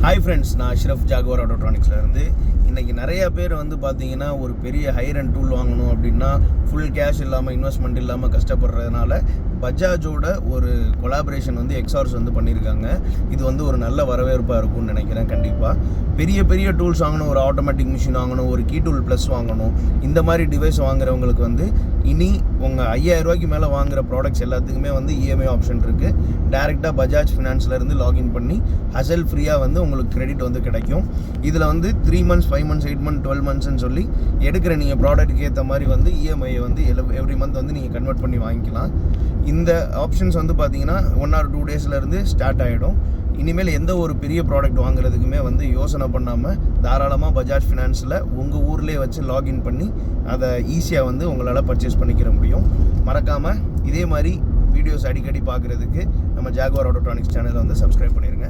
Hi friends, நான் Ashraf Jaguar Autotronicsல இருந்து. இன்னைக்கு நிறைய பேர் வந்து பாத்தீங்கன்னா ஒரு பெரிய ஹையர் எண்ட் டூல் வாங்கணும் அப்படினா full cash இல்லாம இன்வெஸ்ட்மென்ட் இல்லாம கஷ்டப்படுறதுனால பஜாஜோட ஒரு கொலாபரேஷன் வந்து Xhorse வந்து பண்ணிருக்காங்க. இது வந்து ஒரு நல்ல வரவேற்பா இருக்கும்னு நினைக்கிறேன் கண்டிப்பா. பெரிய டூல்ஸ் வாங்கணும், ஒரு ஆட்டோமேட்டிக் மிஷின் வாங்கணும், ஒரு கீ டூல் ப்ளஸ் வாங்கணும். இந்த மாதிரி டிவைஸ் வாங்குறவங்களுக்கு வந்து இனி உங்க 5000 ரூபாய்க்கு மேல வாங்குற ப்ராடக்ட்ஸ் எல்லாத்துக்குமே வந்து EMI ஆப்ஷன் இருக்கு. டைரக்டா பஜாஜ் ஃபைனான்ஸ்ல இருந்து லாகின் பண்ணி ஹசல் ஃப்ரீயா வந்து உங்களுக்கு கிரெடிட் வந்து கிடைக்கும். இதுல வந்து 3 months 5 months 8 months 12 months ன்னு சொல்லி எடுக்கிற நீங்க ப்ராடக்ட்க்கு ஏத்த மாதிரி வந்து EMI வந்து எவ்ரி மந்த் வந்து நீங்க கன்வெர்ட் பண்ணி வாங்கிக்கலாம். இந்த ஆப்ஷன்ஸ் வந்து பாத்தீங்கன்னா 1 or 2 டேஸ்ல இருந்து ஸ்டார்ட் ஆயிடும். இனிமேல் எந்த ஒரு பெரிய ப்ராடக்ட் வாங்குறதுக்குமே வந்து யோசனை பண்ணாம தாராளமாக பஜாஜ் ஃபினான்ஸில் உங்கள் ஊர்லேயே வச்சு லாகின் பண்ணி அதை ஈஸியாக வந்து உங்களால் பர்ச்சேஸ் பண்ணிக்கிற முடியும். மறக்காமல் இதே மாதிரி வீடியோஸ் அடிக்கடி பார்க்குறதுக்கு நம்ம Jaguar Autotronics சேனலை வந்து சப்ஸ்கிரைப் பண்ணிடுங்க.